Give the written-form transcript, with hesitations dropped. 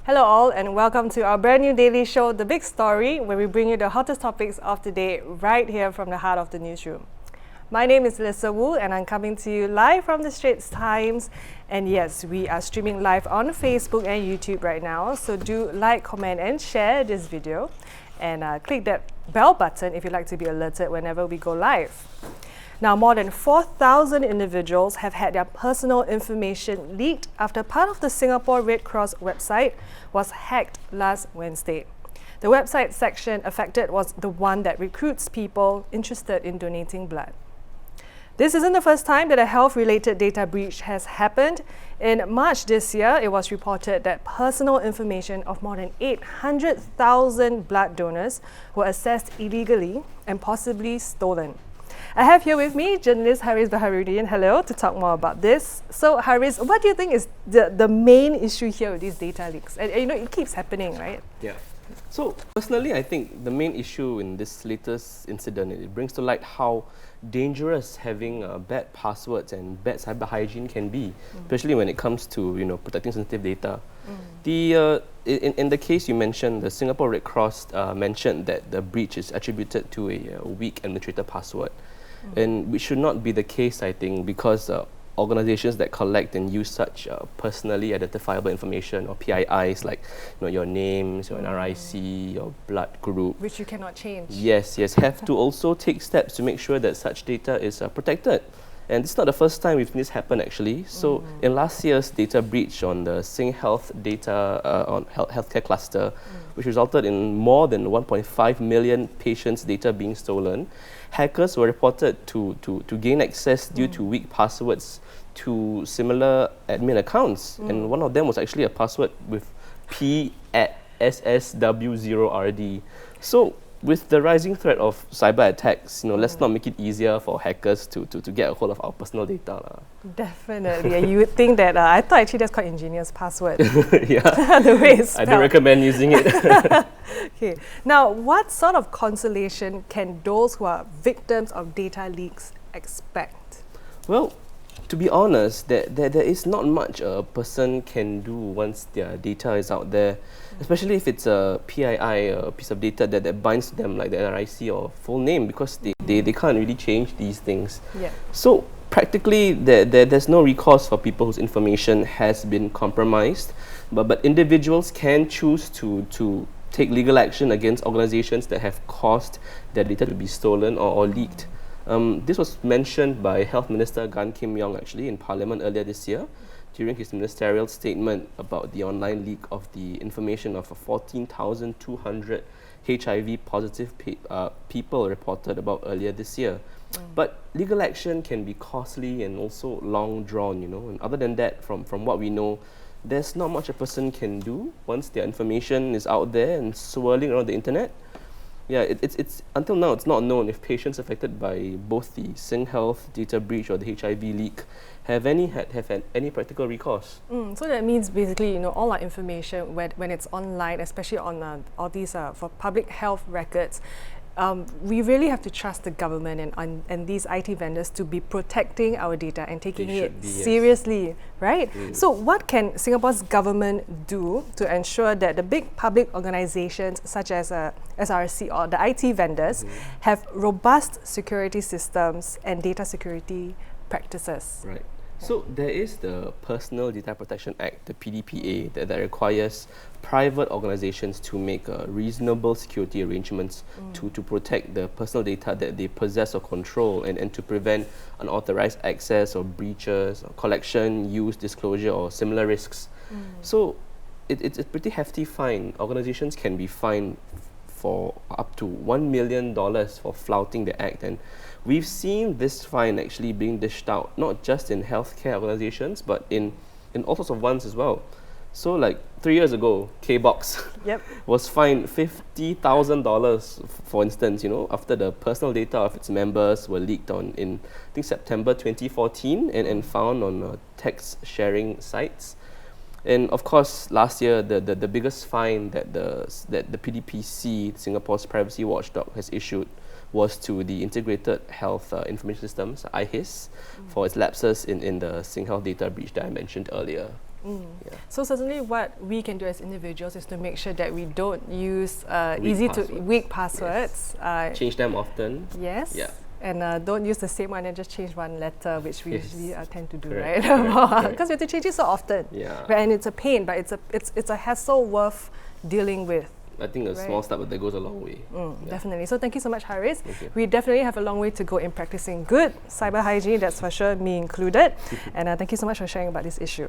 Hello all and welcome to our brand new daily show, The Big Story, where we bring you the hottest topics of the day right here from the heart of the newsroom. My name is Lisa Wu and I'm coming to you live from the Straits Times. And yes, we are streaming live on Facebook and YouTube right now. So do like, comment and share this video and click that bell button if you'd like to be alerted whenever we go live. Now, more than 4,000 individuals have had their personal information leaked after part of the Singapore Red Cross website was hacked last Wednesday. The website section affected was the one that recruits people interested in donating blood. This isn't the first time that a health-related data breach has happened. In March this year, it was reported that personal information of more than 800,000 blood donors were accessed illegally and possibly stolen. I have here with me journalist Haris Baharudin, hello, to talk more about this. So Haris, what do you think is the main issue here with these data leaks? And you know, it keeps happening, right? Yeah. So personally, I think the main issue in this latest incident, it brings to light how dangerous having bad passwords and bad cyber hygiene can be, especially when it comes to protecting sensitive data. In the case you mentioned, the Singapore Red Cross mentioned that the breach is attributed to a weak administrator password, and which should not be the case, I think, because organizations that collect and use such personally identifiable information or PIIs like your names, your NRIC, your blood group, which you cannot change. Yes, have to also take steps to make sure that such data is protected. And it's not the first time we've seen this happen actually. So in last year's data breach on the Sing Health data on healthcare cluster, which resulted in more than 1.5 million patients' data being stolen, hackers were reported to gain access due to weak passwords to similar admin accounts. And one of them was actually a password with P@SSW0RD. So with the rising threat of cyber attacks, let's not make it easier for hackers to get a hold of our personal data. Definitely. And you would think that, I thought actually that's quite ingenious password. Yeah. The way it's spelled. I don't recommend using it. Okay. Now, what sort of consolation can those who are victims of data leaks expect? Well, to be honest, there is not much a person can do once their data is out there, especially if it's a PII, a piece of data that binds to them, like the NRIC or full name, because they can't really change these things. Yeah. So practically, there's no recourse for people whose information has been compromised, but individuals can choose to take legal action against organizations that have caused their data to be stolen or leaked. This was mentioned by Health Minister Gan Kim Yong actually in Parliament earlier this year during his ministerial statement about the online leak of the information of 14,200 HIV positive people reported about earlier this year. But legal action can be costly and also long drawn, and other than that, from what we know, there's not much a person can do once their information is out there and swirling around the internet. Yeah, it's until now it's not known if patients affected by both the Sing Health data breach or the HIV leak have any practical recourse. So that means basically, all our information when it's online, especially on all these for public health records, we really have to trust the government and these IT vendors to be protecting our data and taking it seriously, right? So what can Singapore's government do to ensure that the big public organizations such as SRC or the IT vendors have robust security systems and data security practices? Right. So there is the Personal Data Protection Act, the PDPA, that requires private organizations to make reasonable security arrangements to protect the personal data that they possess or control and to prevent unauthorized access or breaches or collection, use, disclosure or similar risks. So it's a pretty hefty fine. Organizations can be fined for up to $1 million for flouting the act, and we've seen this fine actually being dished out not just in healthcare organizations but in all sorts of ones as well. So like 3 years ago, K-Box was fined $50,000 for instance, after the personal data of its members were leaked in I think September 2014 and found on text sharing sites. And of course, last year, the biggest fine that the PDPC, Singapore's privacy watchdog, has issued was to the Integrated Health Information Systems, IHIS, for its lapses in the Sing Health data breach that I mentioned earlier. Yeah. So certainly what we can do as individuals is to make sure that we don't use Weak weak passwords. Change them often. Yes. Yeah. And don't use the same one and just change one letter, which we usually tend to do, Correct, right? Because we have to change it so often. Yeah. Right? And it's a pain, but it's a hassle worth dealing with. I think a small step that goes a long way. Definitely. So thank you so much, Haris. Thank you. We definitely have a long way to go in practicing good cyber hygiene, that's for sure, me included. And thank you so much for sharing about this issue.